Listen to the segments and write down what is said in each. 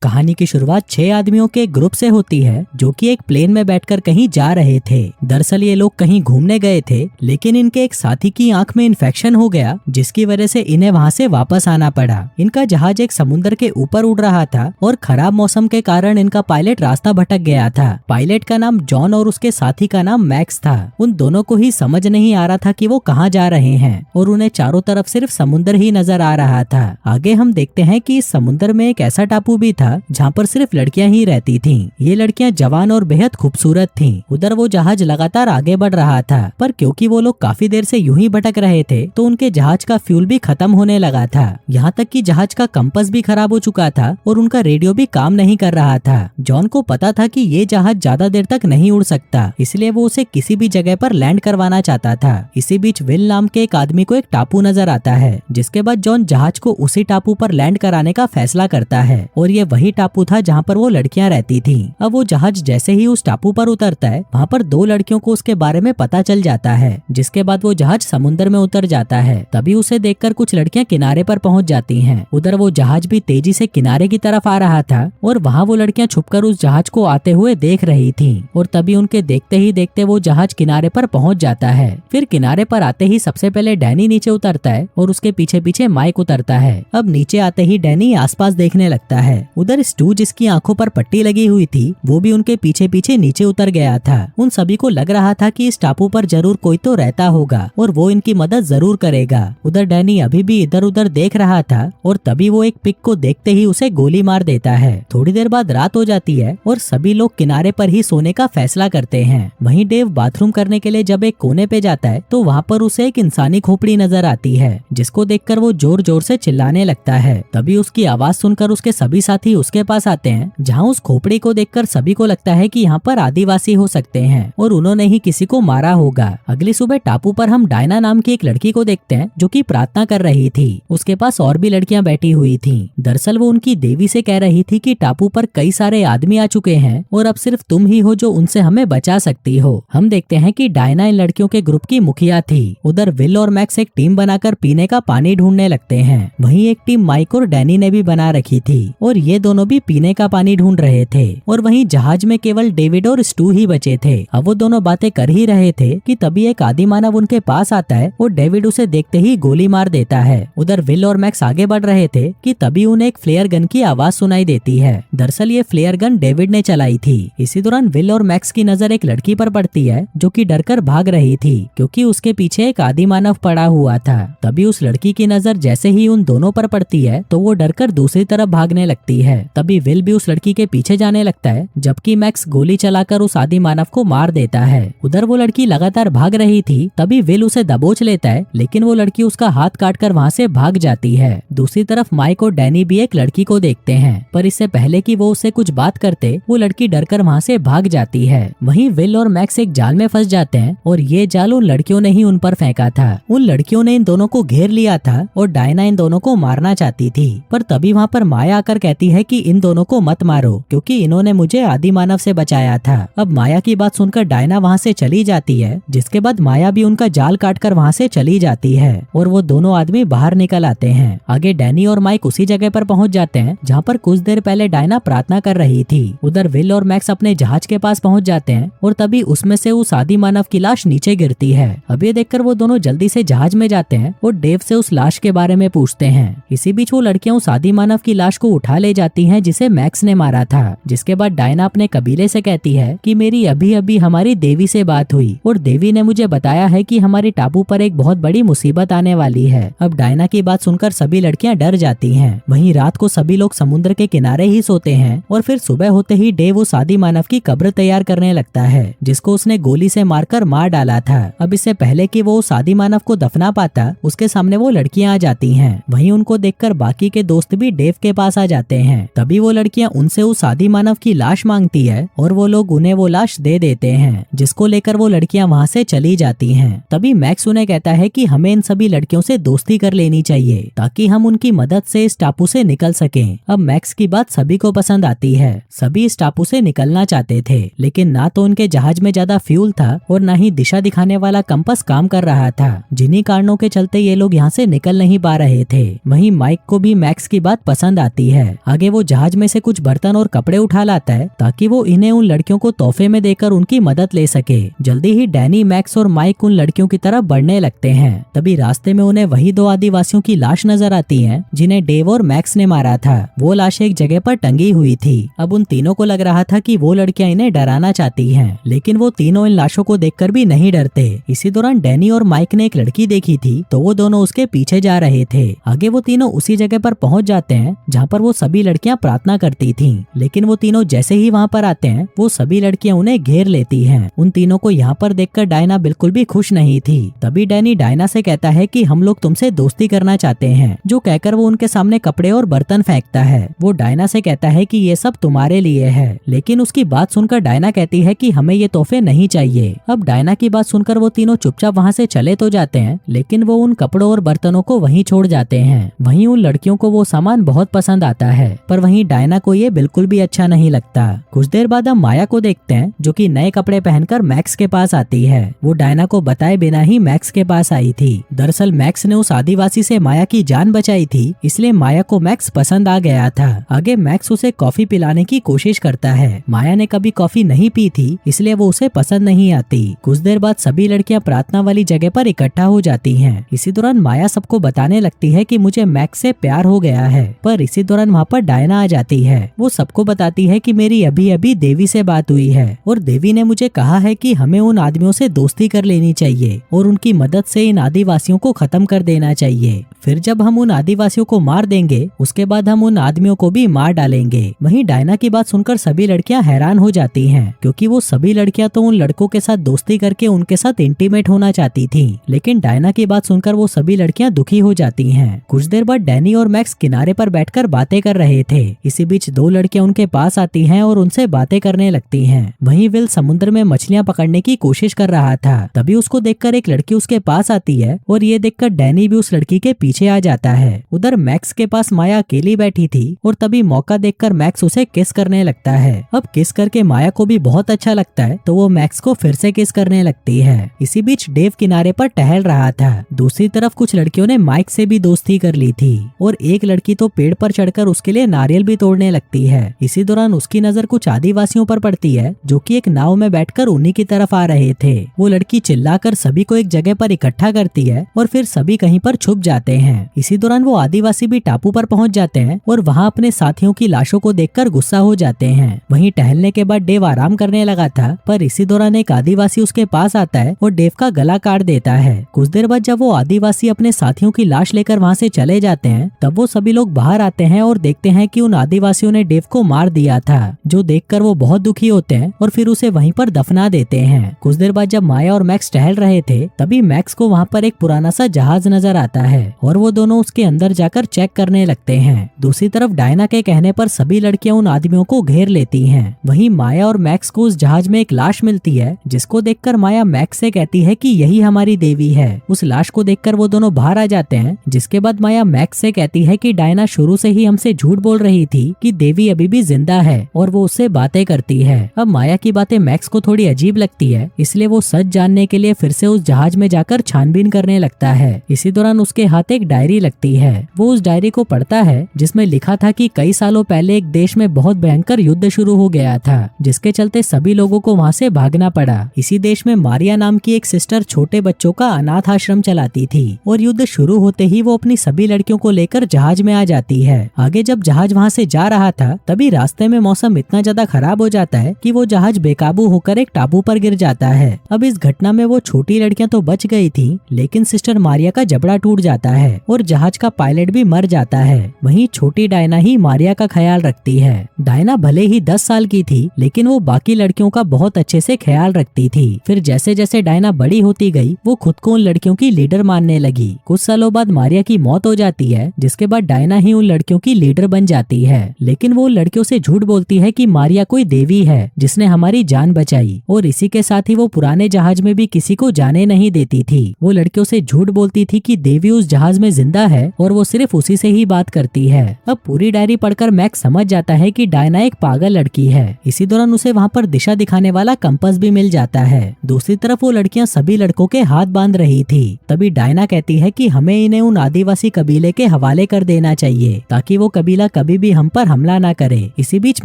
कहानी की शुरुआत 6 आदमियों के एक ग्रुप से होती है जो कि एक प्लेन में बैठकर कहीं जा रहे थे। दरअसल ये लोग कहीं घूमने गए थे, लेकिन इनके एक साथी की आंख में इन्फेक्शन हो गया, जिसकी वजह से इन्हें वहां से वापस आना पड़ा। इनका जहाज एक समुद्र के ऊपर उड़ रहा था और खराब मौसम के कारण इनका पायलट रास्ता भटक गया था। पायलट का नाम जॉन और उसके साथी का नाम मैक्स था। उन दोनों को ही समझ नहीं आ रहा था कि वो कहाँ जा रहे हैं और उन्हें चारों तरफ सिर्फ समुद्र ही नजर आ रहा था। आगे हम देखते हैं कि इस समुद्र में एक ऐसा टापू भी था जहाँ पर सिर्फ लड़कियां ही रहती थीं। ये लड़कियां जवान और बेहद खूबसूरत थीं। उधर वो जहाज लगातार आगे बढ़ रहा था, पर क्योंकि वो लोग काफी देर से यूं ही भटक रहे थे तो उनके जहाज का फ्यूल भी खत्म होने लगा था। यहाँ तक कि जहाज का कंपास भी खराब हो चुका था और उनका रेडियो भी काम नहीं कर रहा था। जॉन को पता था कि ये जहाज ज्यादा देर तक नहीं उड़ सकता, इसलिए वो उसे किसी भी जगह पर लैंड करवाना चाहता था। इसी बीच विल नाम के एक आदमी को एक टापू नजर आता है, जिसके बाद जॉन जहाज को उसी टापू पर लैंड कराने का फैसला करता है और ये वही टापू था जहाँ पर वो लड़कियां रहती थीं। अब वो जहाज जैसे ही उस टापू पर उतरता है, वहाँ पर 2 लड़कियों को उसके बारे में पता चल जाता है, जिसके बाद वो जहाज समुद्र में उतर जाता है। तभी उसे देखकर कुछ लड़कियां किनारे पर पहुंच जाती हैं। उधर वो जहाज भी तेजी से किनारे की तरफ आ रहा था और वहाँ वो लड़कियां छुपकर उस जहाज को आते हुए देख रही थीं। और तभी उनके देखते ही देखते वो जहाज किनारे पर पहुंच जाता है। फिर किनारे पर आते ही सबसे पहले डैनी नीचे उतरता है और उसके पीछे पीछे माइक उतरता है। अब नीचे आते ही डैनी आसपास देखने लगता है। उधर स्टू जिसकी आंखों पर पट्टी लगी हुई थी, वो भी उनके पीछे पीछे नीचे उतर गया था। उन सभी को लग रहा था कि इस टापू पर जरूर कोई तो रहता होगा और वो इनकी मदद जरूर करेगा। उधर डैनी अभी भी इधर उधर देख रहा था और तभी वो एक पिग को देखते ही उसे गोली मार देता है। थोड़ी देर बाद रात हो जाती है और सभी लोग किनारे पर ही सोने का फैसला करते हैं। वहीं डेव बाथरूम करने के लिए जब एक कोने पे जाता है तो वहाँ पर उसे एक इंसानी खोपड़ी नजर आती है, जिसको देखकर वो जोर जोर से चिल्लाने लगता है। तभी उसकी आवाज सुनकर उसके सभी साथी उसके पास आते हैं, जहाँ उस खोपड़ी को देखकर सभी को लगता है कि यहाँ पर आदिवासी हो सकते हैं और उन्होंने ही किसी को मारा होगा। अगली सुबह टापू पर हम डायना नाम की एक लड़की को देखते हैं जो कि प्रार्थना कर रही थी। उसके पास और भी लड़कियां बैठी हुई थीं। दरअसल वो उनकी देवी से कह रही थी कि टापू पर कई सारे आदमी आ चुके हैं और अब सिर्फ तुम ही हो जो उनसे हमें बचा सकती हो। हम देखते हैं कि डायना इन लड़कियों के ग्रुप की मुखिया थी। उधर विल और मैक्स एक टीम बनाकर पीने का पानी ढूंढने लगते हैं। वहीं एक टीम माइक और डैनी ने भी बना रखी थी और ये दोनों भी पीने का पानी ढूंढ रहे थे। और वहीं जहाज में केवल डेविड और स्टू ही बचे थे। अब वो दोनों बातें कर ही रहे थे कि तभी एक आदि मानव उनके पास आता है और डेविड उसे देखते ही गोली मार देता है। उधर विल और मैक्स आगे बढ़ रहे थे कि तभी उन्हें एक फ्लेयर गन की आवाज सुनाई देती है। दरअसल ये फ्लेयर गन डेविड ने चलाई थी। इसी दौरान विल और मैक्स की नजर एक लड़की पर पड़ती है जो कि डरकर भाग रही थी, क्योंकि उसके पीछे एक आदि मानव पड़ा हुआ था। तभी उस लड़की की नजर जैसे ही उन दोनों पर पड़ती है तो वो डरकर दूसरी तरफ भागने लगती है। तभी विल भी उस लड़की के पीछे जाने लगता है, जबकि मैक्स गोली चलाकर उस आदि मानव को मार देता है। उधर वो लड़की लगातार भाग रही थी, तभी विल उसे दबोच लेता है, लेकिन वो लड़की उसका हाथ काटकर वहाँ से भाग जाती है। दूसरी तरफ माइक और डैनी भी एक लड़की को देखते हैं, पर इससे पहले कि वो उससे कुछ बात करते वो लड़की डरकर वहाँ से भाग जाती है। वहीं विल और मैक्स एक जाल में फंस जाते हैं और ये जाल उन लड़कियों ने ही उन पर फेंका था। उन लड़कियों ने इन दोनों को घेर लिया था और डायना इन दोनों को मारना चाहती थी, पर तभी वहाँ पर माया आकर कहती है कि इन दोनों को मत मारो, क्योंकि इन्होंने मुझे आदि मानव से बचाया था। अब माया की बात सुनकर डायना वहाँ से चली जाती है, जिसके बाद माया भी उनका जाल काटकर वहाँ से चली जाती है और वो दोनों आदमी बाहर निकल आते हैं। आगे डैनी और माइक उसी जगह पर पहुँच जाते हैं जहाँ पर कुछ देर पहले डायना प्रार्थना कर रही थी। उधर विल और मैक्स अपने जहाज के पास पहुँच जाते हैं और तभी उसमें से उस आदि मानव की लाश नीचे गिरती है। अब ये देखकर वो दोनों जल्दी से जहाज में जाते हैं और डेव से उस लाश के बारे में पूछते हैं। इसी बीच वो लड़कियां उस आदि मानव की लाश को उठा ले जाती हैं जिसे मैक्स ने मारा था, जिसके बाद डायना अपने कबीले से कहती है कि मेरी अभी अभी हमारी देवी से बात हुई और देवी ने मुझे बताया है कि हमारे टापू पर एक बहुत बड़ी मुसीबत आने वाली है। अब डायना की बात सुनकर सभी लड़कियां डर जाती हैं। वहीं रात को सभी लोग समुद्र के किनारे ही सोते हैं और फिर सुबह होते ही डेव उस आदि मानव की कब्र तैयार करने लगता है, जिसको उसने गोली से मारकर मार डाला था। अब इससे पहले कि वो उस आदि मानव को दफना पाता, उसके सामने वो लड़कियां आ जाती हैं। वहीं उनको देखकर बाकी के दोस्त भी डेव के पास आ जाते हैं। तभी वो लड़कियां उनसे उस आदि मानव की लाश मांगती है और वो लोग उन्हें वो लाश दे देते हैं, जिसको लेकर वो लड़कियां वहाँ से चली जाती हैं। तभी मैक्स उन्हें कहता है कि हमें इन सभी लड़कियों से दोस्ती कर लेनी चाहिए ताकि हम उनकी मदद से इस टापू से निकल सकें। अब मैक्स की बात सभी को पसंद आती है। सभी इस टापू से निकलना चाहते थे, लेकिन ना तो उनके जहाज में ज्यादा फ्यूल था और ना ही दिशा दिखाने वाला कंपास काम कर रहा था, जिन्हीं कारणों के चलते ये लोग यहाँ से निकल नहीं पा रहे थे। वहीं माइक को भी मैक्स की बात पसंद आती है। आगे आगे वो जहाज में से कुछ बर्तन और कपड़े उठा लाता है ताकि वो इन्हें उन लड़कियों को तोहफे में देकर उनकी मदद ले सके। जल्दी ही डैनी, मैक्स और माइक उन लड़कियों की तरफ बढ़ने लगते हैं। तभी रास्ते में उन्हें वही 2 आदिवासियों की लाश नजर आती है जिन्हें डेव और मैक्स ने मारा था। वो लाश एक जगह पर टंगी हुई थी। अब उन तीनों को लग रहा था कि वो लड़कियां इन्हें डराना चाहती हैं, लेकिन वो तीनों इन लाशों को देखकर भी नहीं डरते। इसी दौरान डैनी और माइक ने एक लड़की देखी थी तो वो दोनों उसके पीछे जा रहे थे। आगे वो तीनों उसी जगह पर पहुंच जाते हैं जहाँ पर वो सभी लड़कियां प्रार्थना करती थीं। लेकिन वो तीनों जैसे ही वहाँ पर आते हैं वो सभी लड़कियां उन्हें घेर लेती हैं। उन तीनों को यहाँ पर देखकर डायना बिल्कुल भी खुश नहीं थी। तभी डैनी डायना से कहता है कि हम लोग तुमसे दोस्ती करना चाहते हैं, जो कहकर वो उनके सामने कपड़े और बर्तन फेंकता है। वो डायना से कहता है कि ये सब तुम्हारे लिए है, लेकिन उसकी बात सुनकर डायना कहती है कि हमें ये तोहफे नहीं चाहिए। अब डायना की बात सुनकर वो तीनों चुपचाप वहाँ से चले तो जाते हैं, लेकिन वो उन कपड़ों और बर्तनों को वहीं छोड़ जाते हैं। वहीं उन लड़कियों को वो सामान बहुत पसंद आता है, पर वहीं डायना को ये बिल्कुल भी अच्छा नहीं लगता। कुछ देर बाद हम माया को देखते हैं जो कि नए कपड़े पहनकर मैक्स के पास आती है। वो डायना को बताए बिना ही मैक्स के पास आई थी। दरअसल मैक्स ने उस आदिवासी से माया की जान बचाई थी, इसलिए माया को मैक्स पसंद आ गया था। आगे मैक्स उसे कॉफी पिलाने की कोशिश करता है। माया ने कभी कॉफी नहीं पी थी, इसलिए वो उसे पसंद नहीं आती। कुछ देर बाद सभी लड़कियां प्रार्थना वाली जगह पर इकट्ठा हो जाती हैं। इसी दौरान माया सबको बताने लगती है कि मुझे मैक्स से प्यार हो गया है, पर इसी दौरान वहाँ पर डायना आ जाती है। वो सबको बताती है कि मेरी अभी अभी देवी से बात हुई है और देवी ने मुझे कहा है कि हमें उन आदमियों से दोस्ती कर लेनी चाहिए और उनकी मदद से इन आदिवासियों को खत्म कर देना चाहिए। फिर जब हम उन आदिवासियों को मार देंगे उसके बाद हम उन आदमियों को भी मार डालेंगे। वहीं डायना की बात सुनकर सभी लड़कियां हैरान हो जाती हैं, क्योंकि वो सभी लड़कियां तो उन लड़कों के साथ दोस्ती करके उनके साथ इंटीमेट होना चाहती थी, लेकिन डायना की बात सुनकर वो सभी लड़कियां दुखी हो जाती हैं। कुछ देर बाद डैनी और मैक्स किनारे पर बैठकर बातें कर रहे थे। इसी बीच 2 लड़कियां उनके पास आती हैं और उनसे बातें करने लगती हैं। वहीं विल समुद्र में मछलियां पकड़ने की कोशिश कर रहा था। तभी उसको देखकर एक लड़की उसके पास आती है और ये देखकर डैनी भी उस लड़की के पीछे आ जाता है। उधर मैक्स के पास माया अकेली बैठी थी और तभी मौका देखकर मैक्स उसे किस करने लगता है। अब किस करके माया को भी बहुत अच्छा लगता है तो वो मैक्स को फिर से किस करने लगती है। इसी बीच डेव किनारे पर टहल रहा था। दूसरी तरफ कुछ लड़कियों ने माइक से भी दोस्ती कर ली थी और एक लड़की तो पेड़ पर चढ़कर उसके लिए नारियल भी तोड़ने लगती है। इसी दौरान उसकी नजर कुछ आदिवासियों पर पड़ती है जो कि एक नाव में बैठकर उन्हीं की तरफ आ रहे थे। वो लड़की चिल्लाकर सभी को एक जगह पर इकट्ठा करती है और फिर सभी कहीं पर छुप जाते हैं। इसी दौरान वो आदिवासी भी टापू पर पहुंच जाते हैं और वहां अपने साथियों की लाशों को देखकर गुस्सा हो जाते हैं। वहीं टहलने के बाद डेव आराम करने लगा था, पर इसी दौरान एक आदिवासी उसके पास आता है और डेव का गला काट देता है। कुछ देर बाद जब वो आदिवासी अपने साथियों की लाश लेकर वहां से चले जाते हैं तब वो सभी लोग बाहर आते हैं और देखते हैं कि उन आदिवासियों ने डेव को मार दिया था, जो देखकर वो बहुत दुखी होते हैं और फिर उसे वहीं पर दफना देते हैं। कुछ देर बाद जब माया और मैक्स टहल रहे थे तभी मैक्स को वहाँ पर एक पुराना सा जहाज नजर आता है और वो दोनों उसके अंदर जाकर चेक करने लगते हैं। दूसरी तरफ डायना के कहने पर सभी लड़कियां उन आदमियों को घेर लेती हैं। वहीं माया और मैक्स को उस जहाज में एक लाश मिलती है, जिसको देखकर माया मैक्स से कहती है कि यही हमारी देवी है। उस लाश को देखकर वो दोनों बाहर आ जाते हैं, जिसके बाद माया मैक्स से कहती है कि डायना शुरू से ही हमसे झूठ बोल रही थी कि देवी अभी भी जिंदा है और वो उससे बातें करती है। अब माया की बातें मैक्स को थोड़ी अजीब लगती है, इसलिए वो सच जानने के लिए फिर से उस जहाज में जाकर छानबीन करने लगता है। इसी दौरान उसके हाथ एक डायरी लगती है। वो उस डायरी को पढ़ता है जिसमें लिखा था कि कई सालों पहले एक देश में बहुत भयंकर युद्ध शुरू हो गया था, जिसके चलते सभी लोगों को वहाँ से भागना पड़ा। इसी देश में मारिया नाम की एक सिस्टर छोटे बच्चों का अनाथ आश्रम चलाती थी और युद्ध शुरू होते ही वो अपनी सभी लड़कियों को लेकर जहाज में आ जाती है। आगे जब जहाज वहाँ से जा रहा था तभी रास्ते में मौसम इतना ज्यादा खराब हो जाता है कि वो जहाज बेकाबू होकर एक टापू पर गिर जाता है। अब इस घटना में वो छोटी लड़कियां तो बच गई थी, लेकिन सिस्टर मारिया का जबड़ा टूट जाता है और जहाज का पायलट भी मर जाता है। वहीं छोटी डायना ही मारिया का ख्याल रखती है। डायना भले ही 10 साल की थी, लेकिन वो बाकी लड़कियों का बहुत अच्छे से ख्याल रखती थी। फिर जैसे जैसे डायना बड़ी होती गई वो खुद को उन लड़कियों की लीडर मानने लगी। कुछ सालों बाद मारिया की मौत हो जाती है, जिसके बाद डायना ही उन लड़कियों की लीडर बन जाती है। लेकिन वो लड़कियों से झूठ बोलती है कि मारिया कोई देवी है जिसने हमारी जान बचाई, और इसी के साथ ही वो पुराने जहाज में भी किसी को जाने नहीं देती थी। वो लड़कियों से झूठ बोलती थी कि देवी उस जहाज में जिंदा है और वो सिर्फ उसी से ही बात करती है। अब पूरी डायरी पढ़कर मैक्स समझ जाता है कि डायना एक पागल लड़की है। इसी दौरान उसे वहाँ पर दिशा दिखाने वाला कंपास भी मिल जाता है। दूसरी तरफ वो लड़कियां सभी लड़कों के हाथ बांध रही थी। तभी डायना कहती है कि हमें इन्हें उन आदिवासी कबीले के हवाले कर देना चाहिए ताकि वो कबीला कभी भी हम पर हमला ना करे। इसी बीच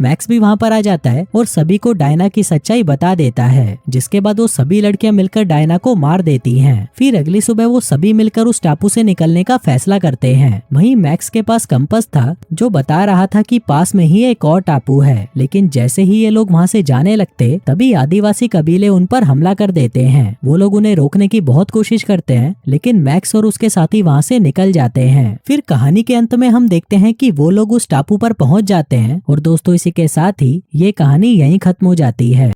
मैक्स भी वहाँ पर आ जाता है और सभी को डायना की सच्चाई बता देता है, जिसके बाद वो सभी लड़कियां मिलकर डायना को मार देती हैं। फिर अगली सुबह वो सभी मिलकर उस टापू से निकलने का फैसला करते हैं। वहीं मैक्स के पास कंपास था जो बता रहा था कि पास में ही एक और टापू है, लेकिन जैसे ही ये लोग वहाँ से जाने लगते तभी आदिवासी कबीले उन पर हमला कर देते हैं। वो लोग उन्हें रोकने की बहुत कोशिश करते हैं, लेकिन मैक्स और उसके साथी वहाँ से निकल जाते हैं। फिर कहानी के अंत में हम देखते हैं कि वो लोग उस टापू पर पहुंच जाते हैं। और दोस्तों, इसी के साथ ही ये कहानी यहीं खत्म हो जाती है।